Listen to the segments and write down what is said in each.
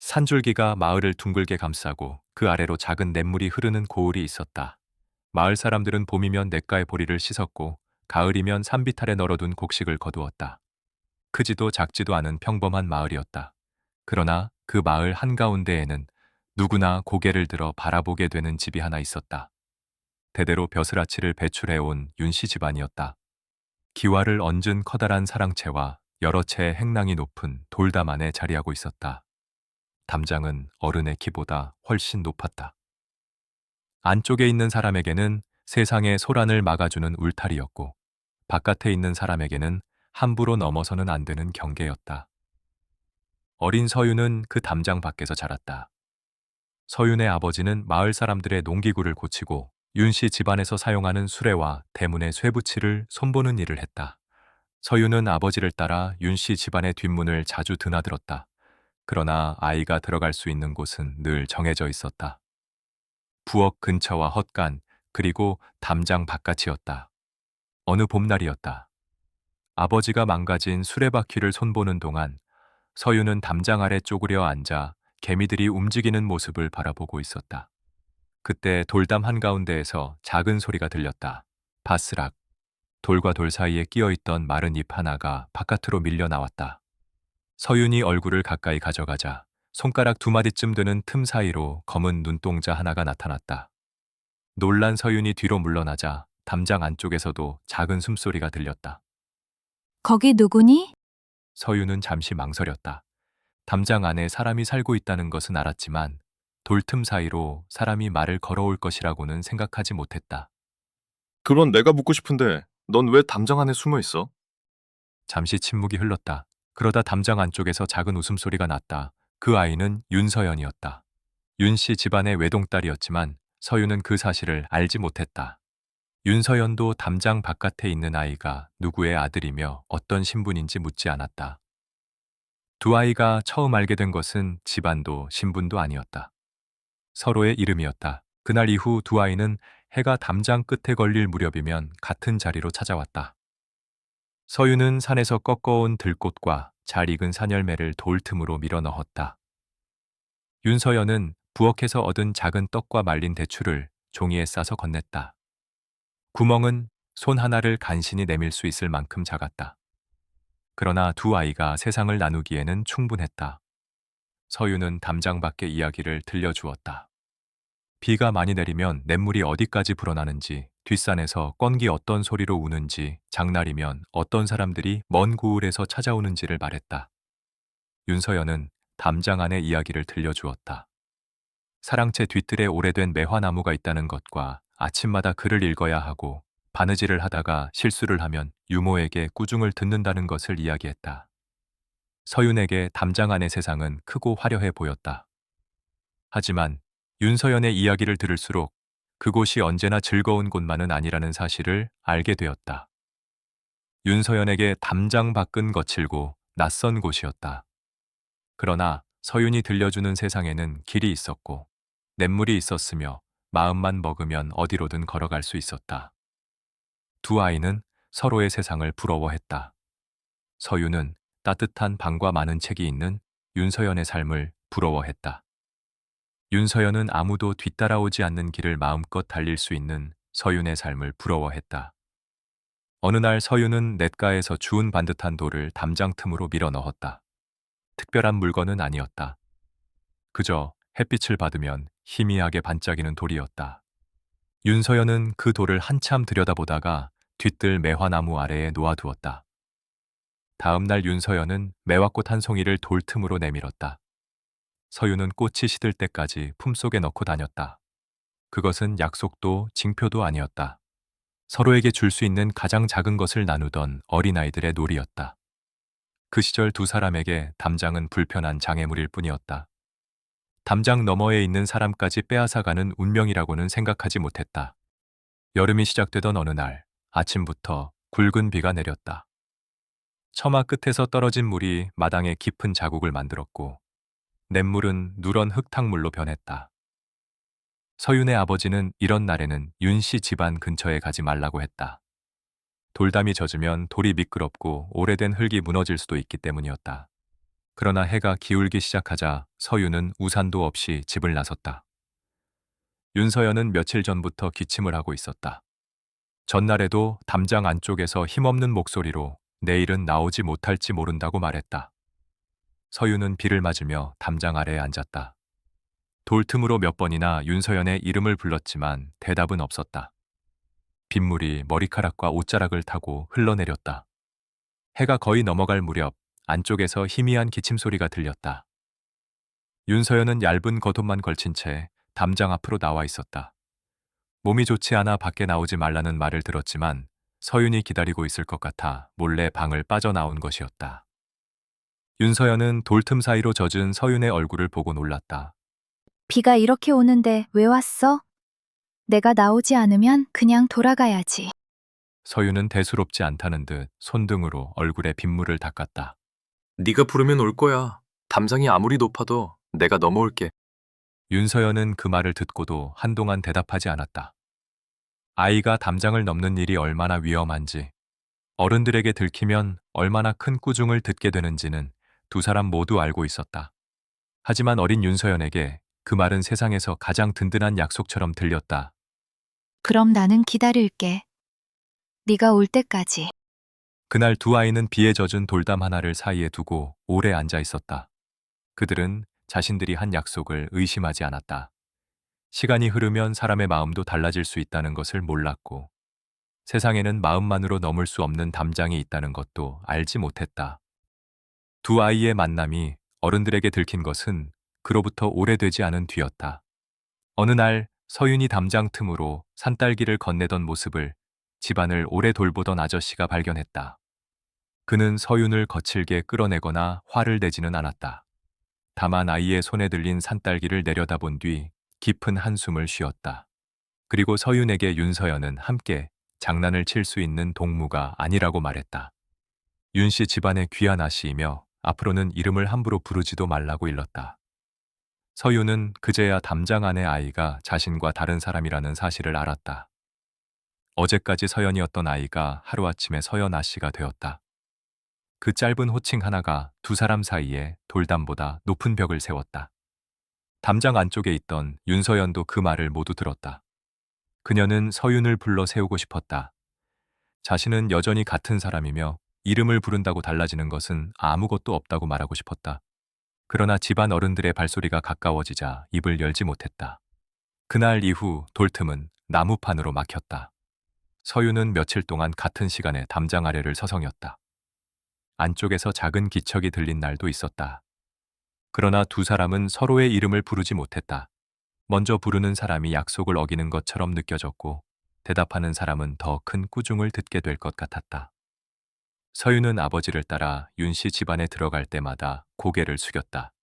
산줄기가 마을을 둥글게 감싸고 그 아래로 작은 냇물이 흐르는 고을이 있었다. 마을 사람들은 봄이면 냇가의 보리를 씻었고 가을이면 산비탈에 널어둔 곡식을 거두었다. 크지도 작지도 않은 평범한 마을이었다. 그러나 그 마을 한가운데에는 누구나 고개를 들어 바라보게 되는 집이 하나 있었다. 대대로 벼슬아치를 배출해온 윤씨 집안이었다. 기와를 얹은 커다란 사랑채와 여러 채의 행랑이 높은 돌담 안에 자리하고 있었다. 담장은 어른의 키보다 훨씬 높았다. 안쪽에 있는 사람에게는 세상의 소란을 막아주는 울타리였고, 바깥에 있는 사람에게는 함부로 넘어서는 안 되는 경계였다. 어린 서윤은 그 담장 밖에서 자랐다. 서윤의 아버지는 마을 사람들의 농기구를 고치고 윤씨 집안에서 사용하는 수레와 대문의 쇠붙이를 손보는 일을 했다. 서윤은 아버지를 따라 윤씨 집안의 뒷문을 자주 드나들었다. 그러나 아이가 들어갈 수 있는 곳은 늘 정해져 있었다. 부엌 근처와 헛간, 그리고 담장 바깥이었다. 어느 봄날이었다. 아버지가 망가진 수레바퀴를 손보는 동안 서윤은 담장 아래 쪼그려 앉아 개미들이 움직이는 모습을 바라보고 있었다. 그때 돌담 한가운데에서 작은 소리가 들렸다. 바스락. 돌과 돌 사이에 끼어있던 마른 잎 하나가 바깥으로 밀려 나왔다. 서윤이 얼굴을 가까이 가져가자 손가락 두 마디쯤 되는 틈 사이로 검은 눈동자 하나가 나타났다. 놀란 서윤이 뒤로 물러나자 담장 안쪽에서도 작은 숨소리가 들렸다. 거기 누구니? 서윤은 잠시 망설였다. 담장 안에 사람이 살고 있다는 것은 알았지만 돌틈 사이로 사람이 말을 걸어올 것이라고는 생각하지 못했다. 그건 내가 묻고 싶은데 넌 왜 담장 안에 숨어 있어? 잠시 침묵이 흘렀다. 그러다 담장 안쪽에서 작은 웃음소리가 났다. 그 아이는 윤서연이었다. 윤 씨 집안의 외동딸이었지만 서윤은 그 사실을 알지 못했다. 윤서연도 담장 바깥에 있는 아이가 누구의 아들이며 어떤 신분인지 묻지 않았다. 두 아이가 처음 알게 된 것은 집안도 신분도 아니었다. 서로의 이름이었다. 그날 이후 두 아이는 해가 담장 끝에 걸릴 무렵이면 같은 자리로 찾아왔다. 서윤은 산에서 꺾어온 들꽃과 잘 익은 산열매를 돌 틈으로 밀어 넣었다. 윤서연은 부엌에서 얻은 작은 떡과 말린 대추를 종이에 싸서 건넸다. 구멍은 손 하나를 간신히 내밀 수 있을 만큼 작았다. 그러나 두 아이가 세상을 나누기에는 충분했다. 서윤은 담장 밖의 이야기를 들려주었다. 비가 많이 내리면 냇물이 어디까지 불어나는지, 뒷산에서 꿩기 어떤 소리로 우는지, 장날이면 어떤 사람들이 먼 고을에서 찾아오는지를 말했다. 윤서연은 담장 안의 이야기를 들려주었다. 사랑채 뒤뜰에 오래된 매화나무가 있다는 것과 아침마다 글을 읽어야 하고 바느질을 하다가 실수를 하면 유모에게 꾸중을 듣는다는 것을 이야기했다. 서윤에게 담장 안의 세상은 크고 화려해 보였다. 하지만 윤서연의 이야기를 들을수록 그곳이 언제나 즐거운 곳만은 아니라는 사실을 알게 되었다. 윤서연에게 담장 밖은 거칠고 낯선 곳이었다. 그러나 서윤이 들려주는 세상에는 길이 있었고 냇물이 있었으며 마음만 먹으면 어디로든 걸어갈 수 있었다. 두 아이는 서로의 세상을 부러워했다. 서윤은 따뜻한 방과 많은 책이 있는 윤서연의 삶을 부러워했다. 윤서연은 아무도 뒤따라오지 않는 길을 마음껏 달릴 수 있는 서윤의 삶을 부러워했다. 어느 날 서윤은 냇가에서 주운 반듯한 돌을 담장 틈으로 밀어 넣었다. 특별한 물건은 아니었다. 그저 햇빛을 받으면 희미하게 반짝이는 돌이었다. 윤서연은 그 돌을 한참 들여다보다가 뒤뜰 매화나무 아래에 놓아두었다. 다음 날 윤서연은 매화꽃 한 송이를 돌 틈으로 내밀었다. 서윤은 꽃이 시들 때까지 품속에 넣고 다녔다. 그것은 약속도 징표도 아니었다. 서로에게 줄 수 있는 가장 작은 것을 나누던 어린아이들의 놀이였다. 그 시절 두 사람에게 담장은 불편한 장애물일 뿐이었다. 담장 너머에 있는 사람까지 빼앗아가는 운명이라고는 생각하지 못했다. 여름이 시작되던 어느 날, 아침부터 굵은 비가 내렸다. 처마 끝에서 떨어진 물이 마당에 깊은 자국을 만들었고, 냇물은 누런 흙탕물로 변했다. 서윤의 아버지는 이런 날에는 윤씨 집안 근처에 가지 말라고 했다. 돌담이 젖으면 돌이 미끄럽고 오래된 흙이 무너질 수도 있기 때문이었다. 그러나 해가 기울기 시작하자 서유는 우산도 없이 집을 나섰다. 윤서연은 며칠 전부터 기침을 하고 있었다. 전날에도 담장 안쪽에서 힘없는 목소리로 내일은 나오지 못할지 모른다고 말했다. 서유는 비를 맞으며 담장 아래에 앉았다. 돌틈으로 몇 번이나 윤서연의 이름을 불렀지만 대답은 없었다. 빗물이 머리카락과 옷자락을 타고 흘러내렸다. 해가 거의 넘어갈 무렵 안쪽에서 희미한 기침 소리가 들렸다. 윤서연은 얇은 겉옷만 걸친 채 담장 앞으로 나와 있었다. 몸이 좋지 않아 밖에 나오지 말라는 말을 들었지만 서윤이 기다리고 있을 것 같아 몰래 방을 빠져나온 것이었다. 윤서연은 돌틈 사이로 젖은 서윤의 얼굴을 보고 놀랐다. 비가 이렇게 오는데 왜 왔어? 내가 나오지 않으면 그냥 돌아가야지. 서윤은 대수롭지 않다는 듯 손등으로 얼굴에 빗물을 닦았다. 네가 부르면 올 거야. 담장이 아무리 높아도 내가 넘어올게. 윤서연은 그 말을 듣고도 한동안 대답하지 않았다. 아이가 담장을 넘는 일이 얼마나 위험한지, 어른들에게 들키면 얼마나 큰 꾸중을 듣게 되는지는 두 사람 모두 알고 있었다. 하지만 어린 윤서연에게 그 말은 세상에서 가장 든든한 약속처럼 들렸다. 그럼 나는 기다릴게. 네가 올 때까지. 그날 두 아이는 비에 젖은 돌담 하나를 사이에 두고 오래 앉아 있었다. 그들은 자신들이 한 약속을 의심하지 않았다. 시간이 흐르면 사람의 마음도 달라질 수 있다는 것을 몰랐고, 세상에는 마음만으로 넘을 수 없는 담장이 있다는 것도 알지 못했다. 두 아이의 만남이 어른들에게 들킨 것은 그로부터 오래되지 않은 뒤였다. 어느 날 서윤이 담장 틈으로 산딸기를 건네던 모습을 집안을 오래 돌보던 아저씨가 발견했다. 그는 서윤을 거칠게 끌어내거나 화를 내지는 않았다. 다만 아이의 손에 들린 산딸기를 내려다본 뒤 깊은 한숨을 쉬었다. 그리고 서윤에게 윤서연은 함께 장난을 칠 수 있는 동무가 아니라고 말했다. 윤 씨 집안의 귀한 아씨이며 앞으로는 이름을 함부로 부르지도 말라고 일렀다. 서윤은 그제야 담장 안의 아이가 자신과 다른 사람이라는 사실을 알았다. 어제까지 서연이었던 아이가 하루아침에 서연 아씨가 되었다. 그 짧은 호칭 하나가 두 사람 사이에 돌담보다 높은 벽을 세웠다. 담장 안쪽에 있던 윤서연도 그 말을 모두 들었다. 그녀는 서윤을 불러 세우고 싶었다. 자신은 여전히 같은 사람이며 이름을 부른다고 달라지는 것은 아무것도 없다고 말하고 싶었다. 그러나 집안 어른들의 발소리가 가까워지자 입을 열지 못했다. 그날 이후 돌틈은 나무판으로 막혔다. 서윤은 며칠 동안 같은 시간에 담장 아래를 서성였다. 안쪽에서 작은 기척이 들린 날도 있었다. 그러나 두 사람은 서로의 이름을 부르지 못했다. 먼저 부르는 사람이 약속을 어기는 것처럼 느껴졌고, 대답하는 사람은 더 큰 꾸중을 듣게 될 것 같았다. 서윤은 아버지를 따라 윤 씨 집안에 들어갈 때마다 고개를 숙였다.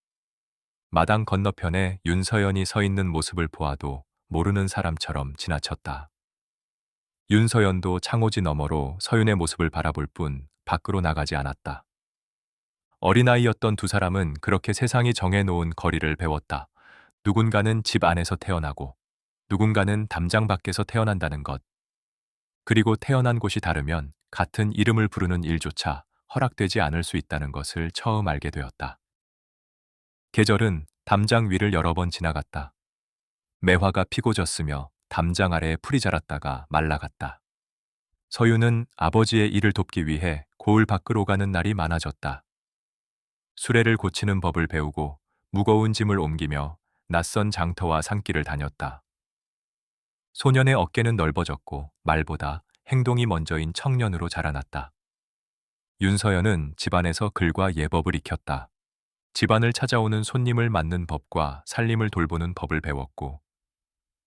마당 건너편에 윤서연이 서 있는 모습을 보아도 모르는 사람처럼 지나쳤다. 윤서연도 창호지 너머로 서윤의 모습을 바라볼 뿐 밖으로 나가지 않았다. 어린아이였던 두 사람은 그렇게 세상이 정해놓은 거리를 배웠다. 누군가는 집 안에서 태어나고 누군가는 담장 밖에서 태어난다는 것. 그리고 태어난 곳이 다르면 같은 이름을 부르는 일조차 허락되지 않을 수 있다는 것을 처음 알게 되었다. 계절은 담장 위를 여러 번 지나갔다. 매화가 피고 졌으며 담장 아래에 풀이 자랐다가 말라갔다. 서유는 아버지의 일을 돕기 위해 고을 밖으로 가는 날이 많아졌다. 수레를 고치는 법을 배우고 무거운 짐을 옮기며 낯선 장터와 산길을 다녔다. 소년의 어깨는 넓어졌고 말보다 행동이 먼저인 청년으로 자라났다. 윤서연은 집안에서 글과 예법을 익혔다. 집안을 찾아오는 손님을 맞는 법과 살림을 돌보는 법을 배웠고,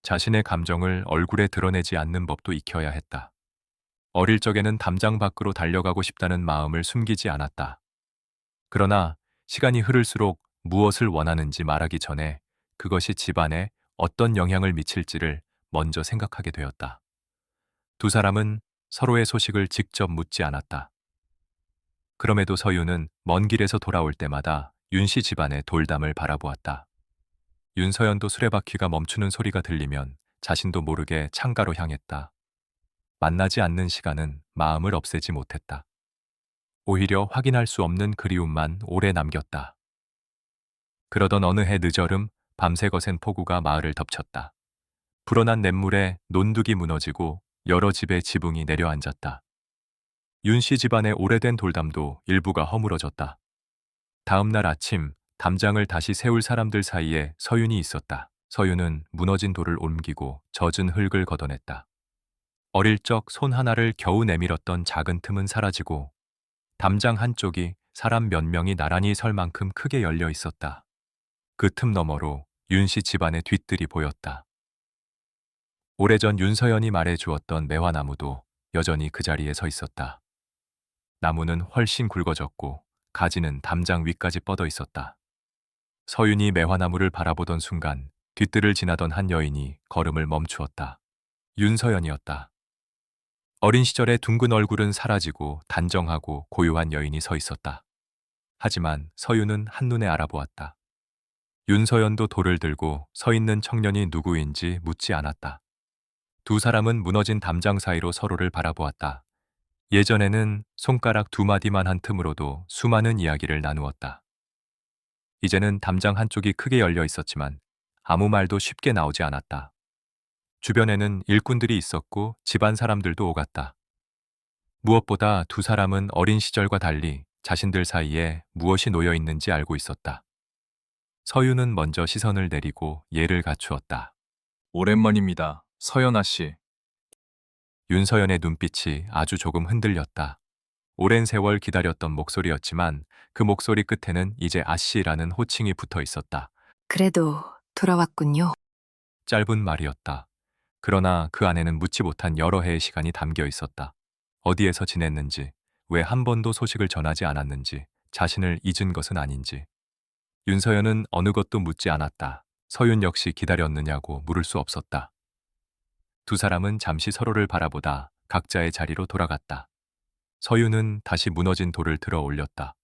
자신의 감정을 얼굴에 드러내지 않는 법도 익혀야 했다. 어릴 적에는 담장 밖으로 달려가고 싶다는 마음을 숨기지 않았다. 그러나 시간이 흐를수록 무엇을 원하는지 말하기 전에 그것이 집안에 어떤 영향을 미칠지를 먼저 생각하게 되었다. 두 사람은 서로의 소식을 직접 묻지 않았다. 그럼에도 서유는 먼 길에서 돌아올 때마다 윤 씨 집안의 돌담을 바라보았다. 윤서연도 수레바퀴가 멈추는 소리가 들리면 자신도 모르게 창가로 향했다. 만나지 않는 시간은 마음을 없애지 못했다. 오히려 확인할 수 없는 그리움만 오래 남겼다. 그러던 어느 해 늦여름 밤새 거센 폭우가 마을을 덮쳤다. 불어난 냇물에 논둑이 무너지고 여러 집의 지붕이 내려앉았다. 윤 씨 집안의 오래된 돌담도 일부가 허물어졌다. 다음 날 아침 담장을 다시 세울 사람들 사이에 서윤이 있었다. 서윤은 무너진 돌을 옮기고 젖은 흙을 걷어냈다. 어릴 적 손 하나를 겨우 내밀었던 작은 틈은 사라지고 담장 한쪽이 사람 몇 명이 나란히 설 만큼 크게 열려 있었다. 그 틈 너머로 윤 씨 집안의 뒤뜰이 보였다. 오래전 윤서연이 말해 주었던 매화나무도 여전히 그 자리에 서 있었다. 나무는 훨씬 굵어졌고 가지는 담장 위까지 뻗어 있었다. 서윤이 매화나무를 바라보던 순간 뒤뜰을 지나던 한 여인이 걸음을 멈추었다. 윤서연이었다. 어린 시절의 둥근 얼굴은 사라지고 단정하고 고요한 여인이 서 있었다. 하지만 서윤은 한눈에 알아보았다. 윤서연도 돌을 들고 서 있는 청년이 누구인지 묻지 않았다. 두 사람은 무너진 담장 사이로 서로를 바라보았다. 예전에는 손가락 두 마디만 한 틈으로도 수많은 이야기를 나누었다. 이제는 담장 한쪽이 크게 열려 있었지만 아무 말도 쉽게 나오지 않았다. 주변에는 일꾼들이 있었고 집안 사람들도 오갔다. 무엇보다 두 사람은 어린 시절과 달리 자신들 사이에 무엇이 놓여 있는지 알고 있었다. 서유는 먼저 시선을 내리고 예를 갖추었다. 오랜만입니다. 서연아 씨. 윤서연의 눈빛이 아주 조금 흔들렸다. 오랜 세월 기다렸던 목소리였지만 그 목소리 끝에는 이제 아씨라는 호칭이 붙어 있었다. 그래도 돌아왔군요. 짧은 말이었다. 그러나 그 안에는 묻지 못한 여러 해의 시간이 담겨 있었다. 어디에서 지냈는지, 왜 한 번도 소식을 전하지 않았는지, 자신을 잊은 것은 아닌지. 윤서연은 어느 것도 묻지 않았다. 서윤 역시 기다렸느냐고 물을 수 없었다. 두 사람은 잠시 서로를 바라보다 각자의 자리로 돌아갔다. 서윤은 다시 무너진 돌을 들어 올렸다.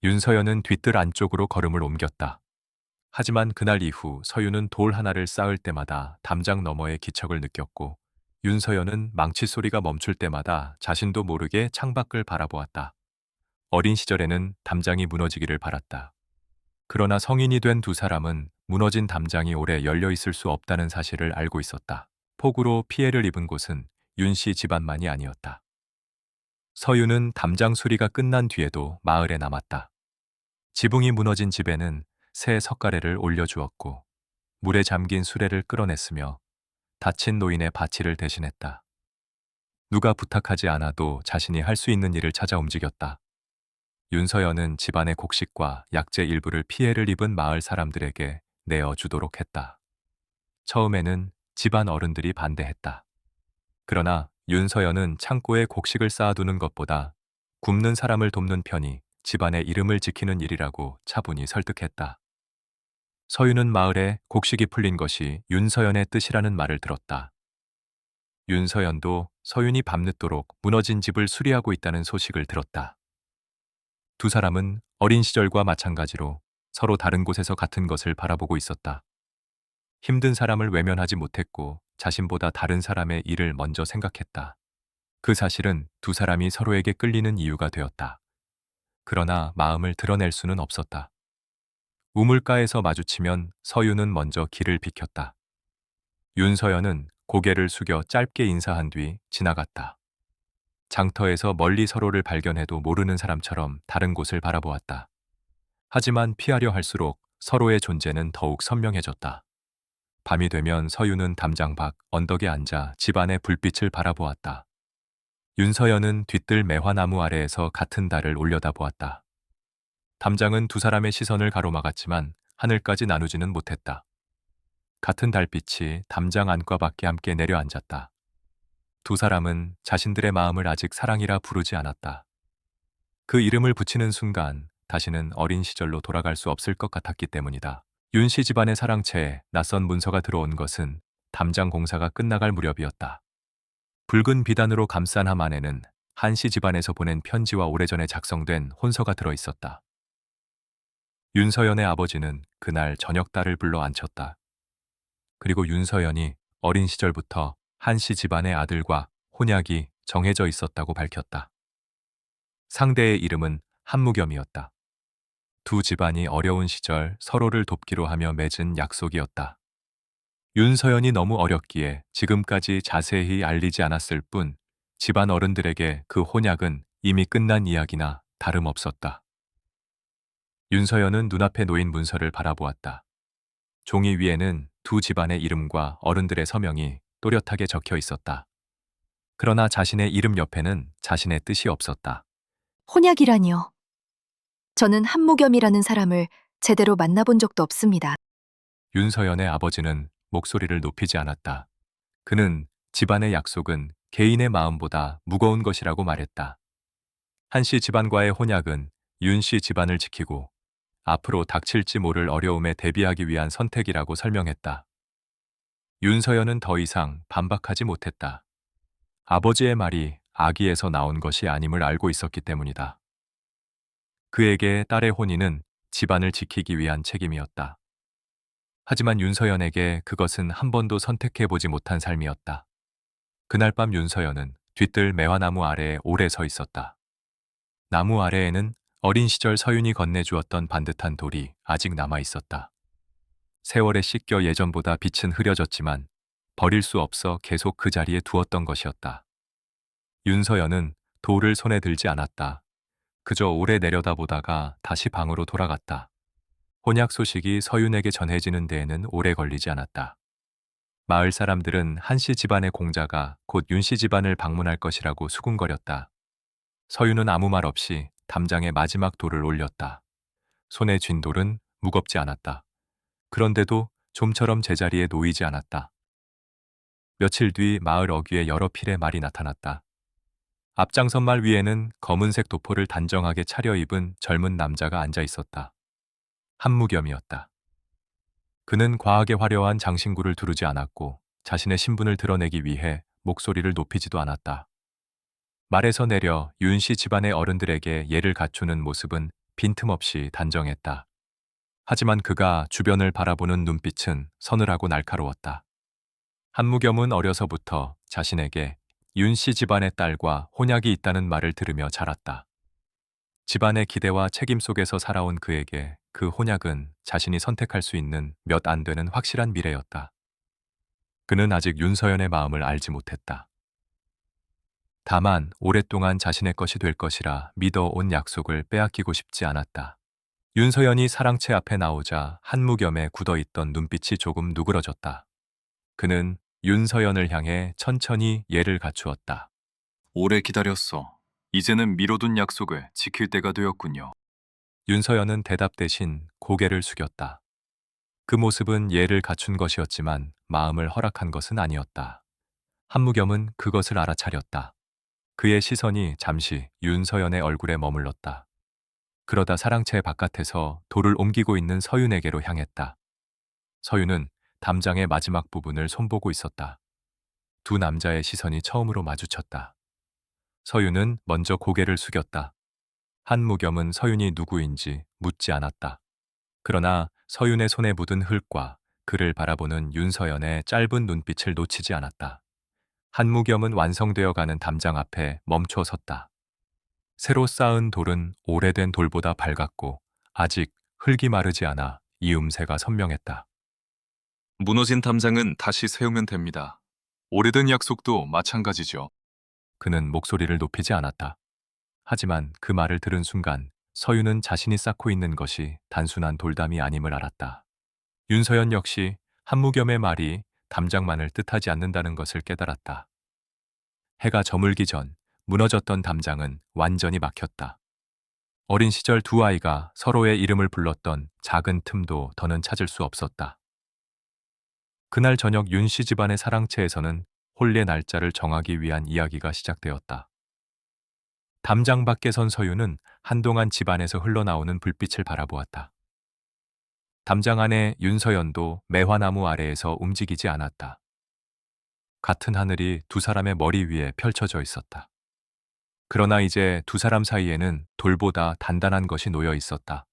윤서연은 뒤뜰 안쪽으로 걸음을 옮겼다. 하지만 그날 이후 서윤은 돌 하나를 쌓을 때마다 담장 너머의 기척을 느꼈고 윤서연은 망치 소리가 멈출 때마다 자신도 모르게 창밖을 바라보았다. 어린 시절에는 담장이 무너지기를 바랐다. 그러나 성인이 된 두 사람은 무너진 담장이 오래 열려 있을 수 없다는 사실을 알고 있었다. 폭우로 피해를 입은 곳은 윤 씨 집안만이 아니었다. 서윤은 담장 수리가 끝난 뒤에도 마을에 남았다. 지붕이 무너진 집에는 새 석가래를 올려주었고 물에 잠긴 수레를 끌어냈으며 다친 노인의 바치를 대신했다. 누가 부탁하지 않아도 자신이 할 수 있는 일을 찾아 움직였다. 윤서연은 집안의 곡식과 약재 일부를 피해를 입은 마을 사람들에게 내어주도록 했다. 처음에는 집안 어른들이 반대했다. 그러나 윤서연은 창고에 곡식을 쌓아두는 것보다 굶는 사람을 돕는 편이 집안의 이름을 지키는 일이라고 차분히 설득했다. 서윤은 마을에 곡식이 풀린 것이 윤서연의 뜻이라는 말을 들었다. 윤서연도 서윤이 밤늦도록 무너진 집을 수리하고 있다는 소식을 들었다. 두 사람은 어린 시절과 마찬가지로 서로 다른 곳에서 같은 것을 바라보고 있었다. 힘든 사람을 외면하지 못했고 자신보다 다른 사람의 일을 먼저 생각했다. 그 사실은 두 사람이 서로에게 끌리는 이유가 되었다. 그러나 마음을 드러낼 수는 없었다. 우물가에서 마주치면 서윤은 먼저 길을 비켰다. 윤서연은 고개를 숙여 짧게 인사한 뒤 지나갔다. 장터에서 멀리 서로를 발견해도 모르는 사람처럼 다른 곳을 바라보았다. 하지만 피하려 할수록 서로의 존재는 더욱 선명해졌다. 밤이 되면 서윤은 담장 밖 언덕에 앉아 집안의 불빛을 바라보았다. 윤서연은 뒤뜰 매화나무 아래에서 같은 달을 올려다보았다. 담장은 두 사람의 시선을 가로막았지만 하늘까지 나누지는 못했다. 같은 달빛이 담장 안과 밖에 함께 내려앉았다. 두 사람은 자신들의 마음을 아직 사랑이라 부르지 않았다. 그 이름을 붙이는 순간 다시는 어린 시절로 돌아갈 수 없을 것 같았기 때문이다. 윤 씨 집안의 사랑채에 낯선 문서가 들어온 것은 담장 공사가 끝나갈 무렵이었다. 붉은 비단으로 감싼 함 안에는 한 씨 집안에서 보낸 편지와 오래전에 작성된 혼서가 들어 있었다. 윤서연의 아버지는 그날 저녁 딸을 불러 앉혔다. 그리고 윤서연이 어린 시절부터 한 씨 집안의 아들과 혼약이 정해져 있었다고 밝혔다. 상대의 이름은 한무겸이었다. 두 집안이 어려운 시절 서로를 돕기로 하며 맺은 약속이었다. 윤서연이 너무 어렸기에 지금까지 자세히 알리지 않았을 뿐 집안 어른들에게 그 혼약은 이미 끝난 이야기나 다름없었다. 윤서연은 눈앞에 놓인 문서를 바라보았다. 종이 위에는 두 집안의 이름과 어른들의 서명이 또렷하게 적혀 있었다. 그러나 자신의 이름 옆에는 자신의 뜻이 없었다. 혼약이라니요. 저는 한무겸이라는 사람을 제대로 만나본 적도 없습니다. 윤서연의 아버지는 목소리를 높이지 않았다. 그는 집안의 약속은 개인의 마음보다 무거운 것이라고 말했다. 한씨 집안과의 혼약은 윤씨 집안을 지키고 앞으로 닥칠지 모를 어려움에 대비하기 위한 선택이라고 설명했다. 윤서연은 더 이상 반박하지 못했다. 아버지의 말이 악의에서 나온 것이 아님을 알고 있었기 때문이다. 그에게 딸의 혼인은 집안을 지키기 위한 책임이었다. 하지만 윤서연에게 그것은 한 번도 선택해보지 못한 삶이었다. 그날 밤 윤서연은 뒤뜰 매화나무 아래에 오래 서 있었다. 나무 아래에는 어린 시절 서윤이 건네주었던 반듯한 돌이 아직 남아 있었다. 세월에 씻겨 예전보다 빛은 흐려졌지만 버릴 수 없어 계속 그 자리에 두었던 것이었다. 윤서연은 돌을 손에 들지 않았다. 그저 오래 내려다보다가 다시 방으로 돌아갔다. 혼약 소식이 서윤에게 전해지는 데에는 오래 걸리지 않았다. 마을 사람들은 한씨 집안의 공자가 곧 윤씨 집안을 방문할 것이라고 수군거렸다. 서윤은 아무 말 없이 담장에 마지막 돌을 올렸다. 손에 쥔 돌은 무겁지 않았다. 그런데도 좀처럼 제자리에 놓이지 않았다. 며칠 뒤 마을 어귀에 여러 필의 말이 나타났다. 앞장선 말 위에는 검은색 도포를 단정하게 차려입은 젊은 남자가 앉아 있었다. 한무겸이었다. 그는 과하게 화려한 장신구를 두르지 않았고 자신의 신분을 드러내기 위해 목소리를 높이지도 않았다. 말에서 내려 윤씨 집안의 어른들에게 예를 갖추는 모습은 빈틈없이 단정했다. 하지만 그가 주변을 바라보는 눈빛은 서늘하고 날카로웠다. 한무겸은 어려서부터 자신에게 윤씨 집안의 딸과 혼약이 있다는 말을 들으며 자랐다. 집안의 기대와 책임 속에서 살아온 그에게 그 혼약은 자신이 선택할 수 있는 몇 안 되는 확실한 미래였다. 그는 아직 윤서연의 마음을 알지 못했다. 다만 오랫동안 자신의 것이 될 것이라 믿어온 약속을 빼앗기고 싶지 않았다. 윤서연이 사랑채 앞에 나오자 한무겸에 굳어있던 눈빛이 조금 누그러졌다. 그는 윤서연을 향해 천천히 예를 갖추었다. 오래 기다렸어. 이제는 미뤄둔 약속을 지킬 때가 되었군요. 윤서연은 대답 대신 고개를 숙였다. 그 모습은 예를 갖춘 것이었지만 마음을 허락한 것은 아니었다. 한무겸은 그것을 알아차렸다. 그의 시선이 잠시 윤서연의 얼굴에 머물렀다. 그러다 사랑채 바깥에서 돌을 옮기고 있는 서윤에게로 향했다. 서윤은 담장의 마지막 부분을 손보고 있었다. 두 남자의 시선이 처음으로 마주쳤다. 서윤은 먼저 고개를 숙였다. 한무겸은 서윤이 누구인지 묻지 않았다. 그러나 서윤의 손에 묻은 흙과 그를 바라보는 윤서연의 짧은 눈빛을 놓치지 않았다. 한무겸은 완성되어 가는 담장 앞에 멈춰 섰다. 새로 쌓은 돌은 오래된 돌보다 밝았고 아직 흙이 마르지 않아 이음새가 선명했다. 무너진 담장은 다시 세우면 됩니다. 오래된 약속도 마찬가지죠. 그는 목소리를 높이지 않았다. 하지만 그 말을 들은 순간 서윤은 자신이 쌓고 있는 것이 단순한 돌담이 아님을 알았다. 윤서연 역시 한무겸의 말이 담장만을 뜻하지 않는다는 것을 깨달았다. 해가 저물기 전 무너졌던 담장은 완전히 막혔다. 어린 시절 두 아이가 서로의 이름을 불렀던 작은 틈도 더는 찾을 수 없었다. 그날 저녁 윤씨 집안의 사랑채에서는 혼례 날짜를 정하기 위한 이야기가 시작되었다. 담장 밖에 선 서윤은 한동안 집안에서 흘러나오는 불빛을 바라보았다. 담장 안에 윤서연도 매화나무 아래에서 움직이지 않았다. 같은 하늘이 두 사람의 머리 위에 펼쳐져 있었다. 그러나 이제 두 사람 사이에는 돌보다 단단한 것이 놓여 있었다.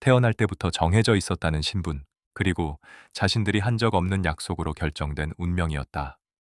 태어날 때부터 정해져 있었다는 신분, 그리고 자신들이 한 적 없는 약속으로 결정된 운명이었다.